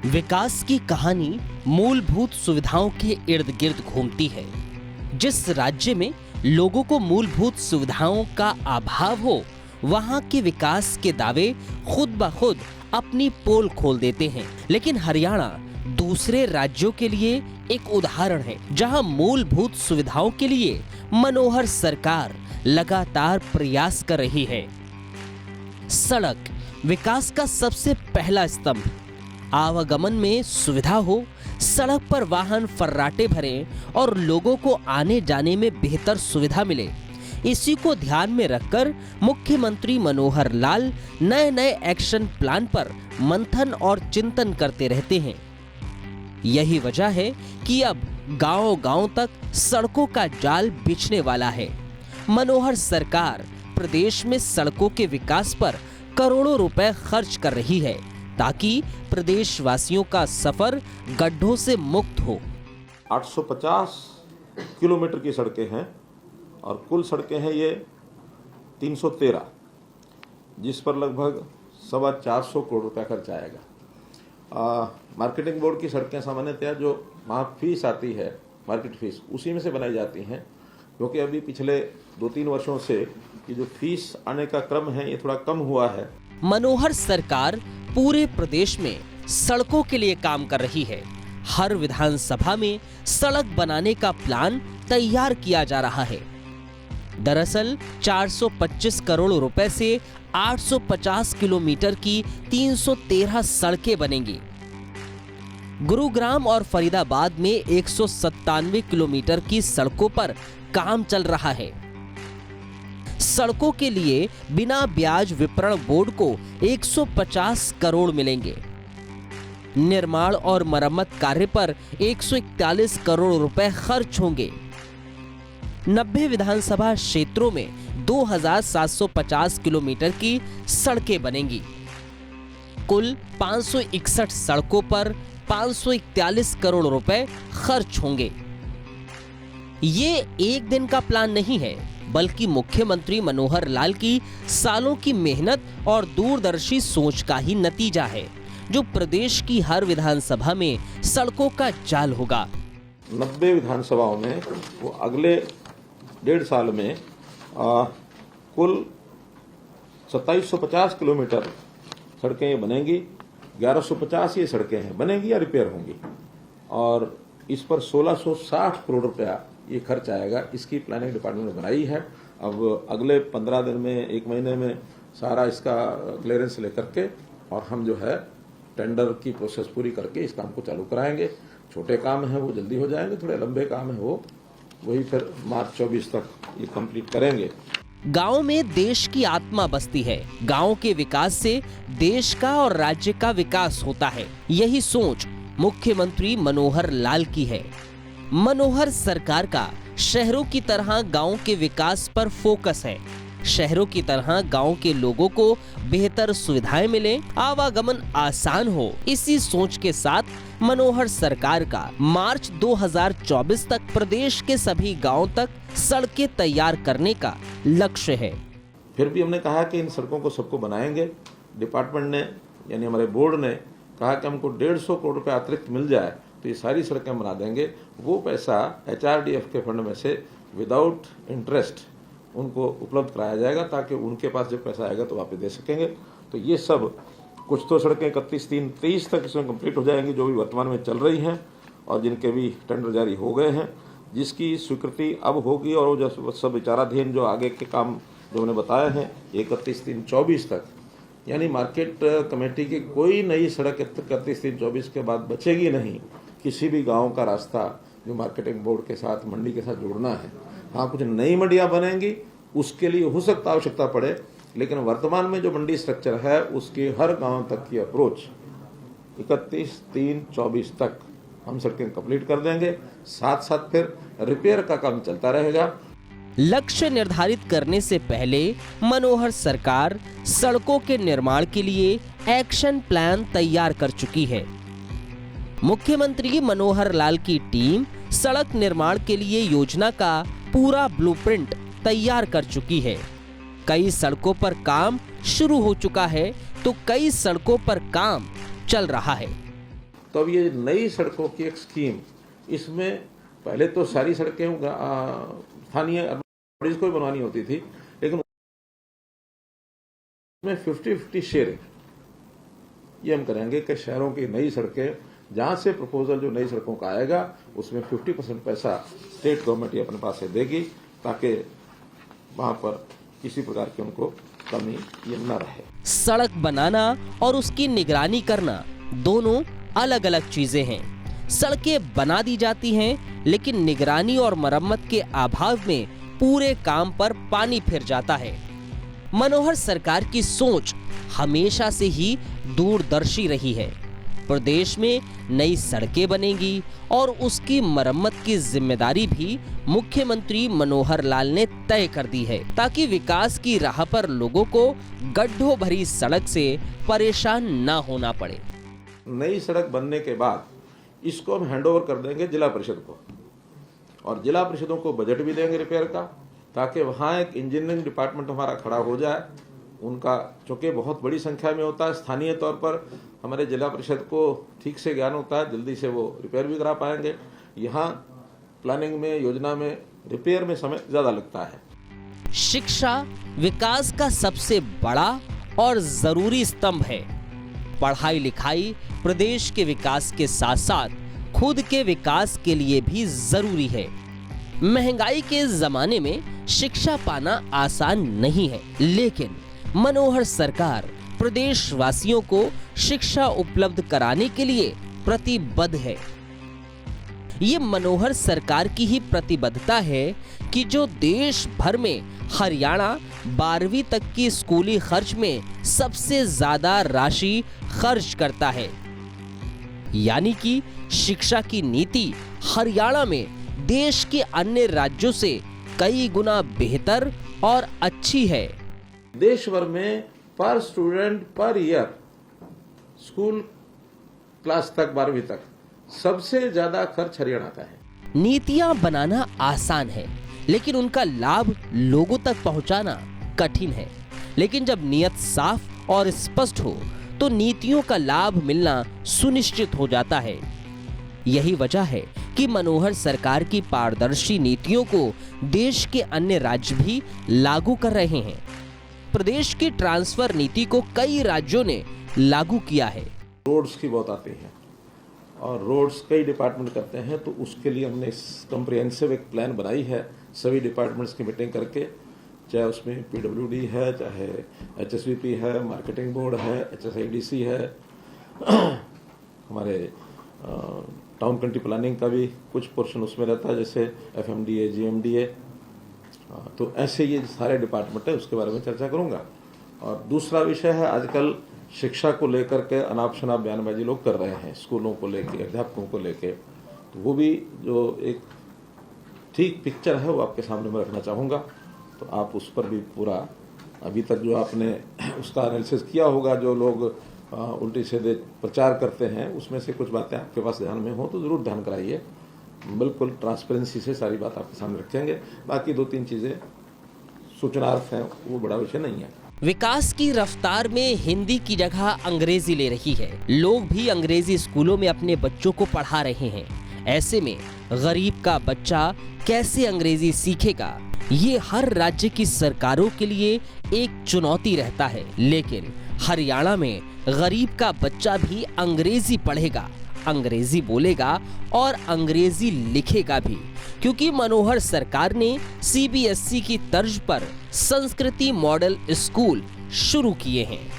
विकास की कहानी मूलभूत सुविधाओं के इर्द गिर्द घूमती है। जिस राज्य में लोगों को मूलभूत सुविधाओं का अभाव हो, वहां के विकास के दावे खुद ब खुद अपनी पोल खोल देते हैं। लेकिन हरियाणा दूसरे राज्यों के लिए एक उदाहरण है, जहां मूलभूत सुविधाओं के लिए मनोहर सरकार लगातार प्रयास कर रही है। सड़क विकास का सबसे पहला स्तंभ। आवागमन में सुविधा हो, सड़क पर वाहन फर्राटे भरें और लोगों को आने जाने में बेहतर सुविधा मिले, इसी को ध्यान में रखकर मुख्यमंत्री मनोहर लाल नए नए एक्शन प्लान पर मंथन और चिंतन करते रहते हैं। यही वजह है कि अब गांव-गांव तक सड़कों का जाल बिछने वाला है। मनोहर सरकार प्रदेश में सड़कों के विकास पर करोड़ों रुपए खर्च कर रही है, ताकि प्रदेशवासियों का सफर गड्ढों से मुक्त हो। 850 किलोमीटर की सड़कें हैं और कुल सड़कें हैं ये 313, जिस पर लगभग 425 करोड़ रुपया खर्च आएगा। मार्केटिंग बोर्ड की सड़कें सामान्यतः जो वहाँ फीस आती है, मार्केट फीस, उसी में से बनाई जाती हैं, क्योंकि अभी पिछले 2-3 वर्षों से ये जो फीस आने का क्रम है ये थोड़ा कम हुआ है। मनोहर सरकार पूरे प्रदेश में सड़कों के लिए काम कर रही है। हर विधानसभा में सड़क बनाने का प्लान तैयार किया जा रहा है। दरअसल 425 करोड़ रुपए से 850 किलोमीटर की 313 सड़कें बनेंगी। गुरुग्राम और फरीदाबाद में 197 किलोमीटर की सड़कों पर काम चल रहा है। सड़कों के लिए बिना ब्याज विपणन बोर्ड को 150 करोड़ मिलेंगे। निर्माण और मरम्मत कार्य पर 141 करोड़ रुपए खर्च होंगे। 90 विधानसभा क्षेत्रों में 2750 किलोमीटर की सड़कें बनेंगी। कुल 561 सड़कों पर 541 करोड़ रुपए खर्च होंगे। ये एक दिन का प्लान नहीं है, बल्कि मुख्यमंत्री मनोहर लाल की सालों की मेहनत और दूरदर्शी सोच का ही नतीजा है, जो प्रदेश की हर विधानसभा में सड़कों का जाल होगा। 90 विधानसभाओं में वो अगले 1.5 साल में कुल 2750 किलोमीटर सड़कें ये बनेंगी। 1150 ये सड़कें हैं बनेंगी या रिपेयर होंगी, और इस पर 1660 करोड़ रुपया ये खर्च आएगा। इसकी प्लानिंग डिपार्टमेंट ने बनाई है। अब अगले 15 दिन में, 1 महीने में सारा इसका क्लियरेंस लेकर के और हम जो है टेंडर की प्रोसेस पूरी करके इस काम को चालू कराएंगे। छोटे काम हैं वो जल्दी हो जाएंगे, थोड़े लंबे काम हैं वो वही फिर मार्च 24 तक ये कंप्लीट करेंगे। गांव में देश की आत्मा बसती है। गांव के विकास से देश का और राज्य का विकास होता है। यही सोच मुख्यमंत्री मनोहर लाल की है। मनोहर सरकार का शहरों की तरह गांव के विकास पर फोकस है। शहरों की तरह गांव के लोगों को बेहतर सुविधाएं मिले, आवागमन आसान हो, इसी सोच के साथ मनोहर सरकार का मार्च 2024 तक प्रदेश के सभी गांवों तक सड़कें तैयार करने का लक्ष्य है। फिर भी हमने कहा कि इन सड़कों को सबको बनाएंगे। डिपार्टमेंट ने, यानी हमारे बोर्ड ने कहा कि हमको 150 करोड़ रुपए अतिरिक्त मिल जाए तो ये सारी सड़कें बना देंगे। वो पैसा HRDF के फंड में से विदाउट इंटरेस्ट उनको उपलब्ध कराया जाएगा, ताकि उनके पास जब पैसा आएगा तो वापस दे सकेंगे। तो ये सब कुछ तो सड़कें 31-3-23 तक इसमें कंप्लीट हो जाएंगी, जो भी वर्तमान में चल रही हैं और जिनके भी टेंडर जारी हो गए हैं, जिसकी स्वीकृति अब होगी। और वो जो सब विचाराधीन जो आगे के काम जो मैंने बताए हैं 31-3-24 तक, यानी मार्केट कमेटी की कोई नई सड़क 31-3-24 के बाद बचेगी नहीं। किसी भी गांव का रास्ता जो मार्केटिंग बोर्ड के साथ, मंडी के साथ जोड़ना है। हाँ, कुछ नई मंडियां बनेंगी, उसके लिए हो सकता आवश्यकता पड़े, लेकिन वर्तमान में जो मंडी स्ट्रक्चर है उसके हर गांव तक की अप्रोच 31-3-24 तक हम सड़कें कंप्लीट कर देंगे। साथ साथ फिर रिपेयर का काम चलता रहेगा। लक्ष्य निर्धारित करने से पहले मनोहर सरकार सड़कों के निर्माण के लिए एक्शन प्लान तैयार कर चुकी है। मुख्यमंत्री मनोहर लाल की टीम सड़क निर्माण के लिए योजना का पूरा ब्लूप्रिंट तैयार कर चुकी है। कई सड़कों पर काम शुरू हो चुका है तो कई सड़कों पर काम चल रहा है। तो अब ये नई सड़कों की एक स्कीम, इसमें पहले तो सारी सड़कें स्थानीय बॉडीज को ही बनवानी होती थी, लेकिन उसमें 50-50 शेयरिंग ये हम करेंगे कि शहरों की नई सड़कें, जहां से प्रपोजल जो नई सड़कों का आएगा उसमें 50% पैसा स्टेट गवर्नमेंट ही अपने पास से देगी, ताकि वहां पर किसी प्रकार की उनको कमी ये न रहे। सड़क बनाना और उसकी निगरानी करना दोनों अलग अलग चीजें हैं। सड़कें बना दी जाती हैं, लेकिन निगरानी और मरम्मत के अभाव में पूरे काम पर पानी फिर जाता है। मनोहर सरकार की सोच हमेशा से ही दूरदर्शी रही है। प्रदेश में नई सड़कें बनेंगी और उसकी मरम्मत की जिम्मेदारी भी मुख्यमंत्री मनोहर लाल ने तय कर दी है, ताकि विकास की राह पर लोगों को गड्ढों भरी सड़क से परेशान न होना पड़े। नई सड़क बनने के बाद इसको हम हैंडओवर कर देंगे जिला परिषद को, और जिला परिषदों को बजट भी देंगे रिपेयर का, ताकि वहाँ एक इंजीनियरिंग डिपार्टमेंट हमारा खड़ा हो जाए। उनका चूँकि बहुत बड़ी संख्या में होता है, स्थानीय तौर पर हमारे जिला परिषद को ठीक से ज्ञान होता है, जल्दी से वो रिपेयर भी करा पाएंगे। यहाँ प्लानिंग में, योजना में, रिपेयर में समय ज़्यादा लगता है। शिक्षा विकास का सबसे बड़ा और जरूरी स्तंभ है। पढ़ाई लिखाई प्रदेश के विकास के साथ साथ खुद के विकास के लिए भी जरूरी है। महंगाई के जमाने में शिक्षा पाना आसान नहीं है, लेकिन मनोहर सरकार प्रदेशवासियों को शिक्षा उपलब्ध कराने के लिए प्रतिबद्ध है। ये मनोहर सरकार की ही प्रतिबद्धता है कि जो देश भर में हरियाणा 12वीं तक की स्कूली खर्च में सबसे ज्यादा राशि खर्च करता है, यानी कि शिक्षा की नीति हरियाणा में देश के अन्य राज्यों से कई गुना बेहतर और अच्छी है। देश भर में पर student per year school class तक 12वीं तक सबसे ज्यादा खर्च हरियाणा का है। नीतियां बनाना आसान है, लेकिन उनका लाभ लोगों तक पहुंचाना कठिन है। लेकिन जब नियत साफ और स्पष्ट हो तो नीतियों का लाभ मिलना सुनिश्चित हो जाता है। यही वजह है कि मनोहर सरकार की पारदर्शी नीतियों को देश के अन्य राज्य भी लागू कर रहे हैं। प्रदेश की ट्रांसफर नीति को कई राज्यों ने लागू किया है। रोड्स की बहुत आती है और रोड्स कई डिपार्टमेंट करते हैं, तो उसके लिए हमने कॉम्प्रिहेंसिव एक प्लान बनाई है, सभी डिपार्टमेंट्स की मीटिंग करके, चाहे उसमें पीडब्ल्यूडी है, चाहे एचएसवीपी है, मार्केटिंग बोर्ड है, एचएसआईडीसी है, हमारे टाउन कंट्री प्लानिंग का भी कुछ पोर्शन उसमें रहता है, जैसे एफएमडीए, जीएमडीए, तो ऐसे ये सारे डिपार्टमेंट है, उसके बारे में चर्चा करूंगा। और दूसरा विषय है, आजकल शिक्षा को लेकर के अनाप शनाप बयानबाजी लोग कर रहे हैं, स्कूलों को लेके, अध्यापकों को लेके, तो वो भी जो एक ठीक पिक्चर है वो आपके सामने मैं रखना चाहूँगा। तो आप उस पर भी पूरा, अभी तक जो आपने उसका एनालिसिस किया होगा, जो लोग उल्टी सीधे प्रचार करते हैं, उसमें से कुछ बातें आपके पास ध्यान में हो तो ज़रूर ध्यान कराइए। बिल्कुल ट्रांसपेरेंसी से सारी बात आपके सामने रखेंगे। बाकी 2-3 चीज़ें सूचनार्थ हैं, वो बड़ा विषय नहीं है। विकास की रफ्तार में हिंदी की जगह अंग्रेजी ले रही है। लोग भी अंग्रेजी स्कूलों में अपने बच्चों को पढ़ा रहे हैं। ऐसे में गरीब का बच्चा कैसे अंग्रेजी सीखेगा, ये हर राज्य की सरकारों के लिए एक चुनौती रहता है। लेकिन हरियाणा में गरीब का बच्चा भी अंग्रेजी पढ़ेगा, अंग्रेजी बोलेगा और अंग्रेजी लिखेगा भी, क्योंकि मनोहर सरकार ने सीबीएसई की तर्ज पर संस्कृति मॉडल स्कूल शुरू किए हैं।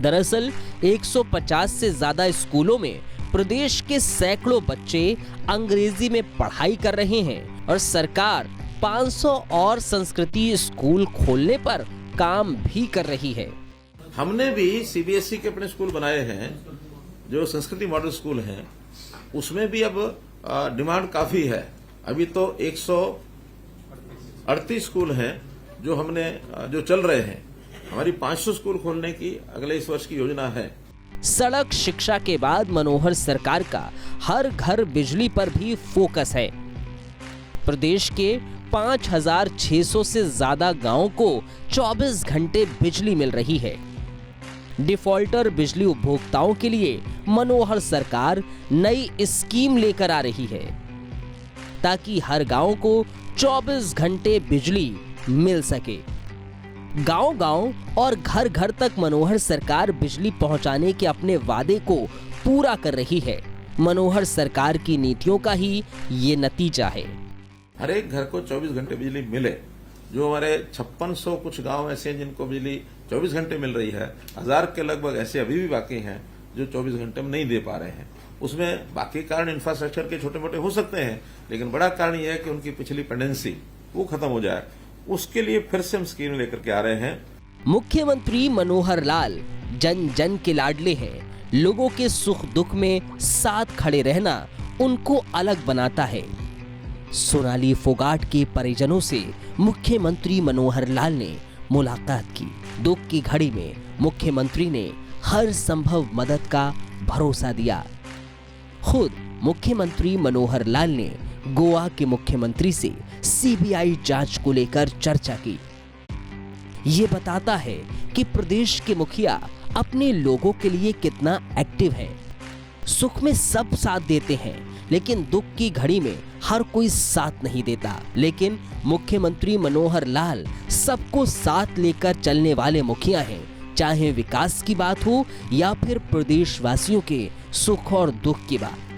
दरअसल 150 से ज्यादा स्कूलों में प्रदेश के सैकड़ों बच्चे अंग्रेजी में पढ़ाई कर रहे हैं और सरकार 500 और संस्कृति स्कूल खोलने पर काम भी कर रही है। हमने भी सीबीएसई के अपने स्कूल बनाए हैं, जो संस्कृति मॉडल स्कूल हैं, उसमें भी अब डिमांड काफी है। अभी तो 138 स्कूल हैं जो चल रहे हैं। हमारी 500 स्कूल खोलने की अगले इस वर्ष की योजना है। सड़क शिक्षा के बाद मनोहर सरकार का हर घर बिजली पर भी फोकस है। प्रदेश के 5600 से ज्यादा गांवों को 24 घंटे बिजली मिल रही है। डिफॉल्टर बिजली उपभोक्ताओं के लिए मनोहर सरकार नई स्कीम लेकर आ रही है ताकि हर गांव को 24 घंटे बिजली मिल सके। गांव-गांव और घर-घर तक मनोहर सरकार बिजली पहुंचाने के अपने वादे को पूरा कर रही है। मनोहर सरकार की नीतियों का ही ये नतीजा है। हर एक घर को 24 घंटे बिजली मिले। जो हमारे 5600 कुछ गांव ऐसे हैं जिनको बिजली 24 घंटे मिल रही है, 1000 के लगभग ऐसे अभी भी बाकी हैं जो 24 घंटे में नहीं दे पा रहे हैं। उसमें बाकी कारण इंफ्रास्ट्रक्चर के छोटे मोटे हो सकते हैं, लेकिन बड़ा कारण यह है कि उनकी पिछली पेंडेंसी वो खत्म हो जाए। उसके लिए फिर से हम स्कीम लेकर के आ रहे हैं। मुख्यमंत्री मनोहर लाल जन जन के लाडले हैं। लोगों के सुख दुख में साथ खड़े रहना उनको अलग बनाता है। सोनाली फोगाट के परिजनों से मुख्यमंत्री मनोहर लाल ने मुलाकात की। दुख की घड़ी में मुख्यमंत्री ने हर संभव मदद का भरोसा दिया। खुद मुख्यमंत्री मनोहर लाल ने गोवा के मुख्यमंत्री से सीबीआई जांच को लेकर चर्चा की। ये बताता है कि प्रदेश के मुखिया अपने लोगों के लिए कितना एक्टिव है। सुख में सब साथ देते हैं, लेकिन दुख की घड़ी में हर कोई साथ नहीं देता। लेकिन मुख्यमंत्री मनोहर लाल सबको साथ लेकर चलने वाले मुखिया हैं, चाहे विकास की बात हो या फिर प्रदेशवासियों के सुख और दुख की बात।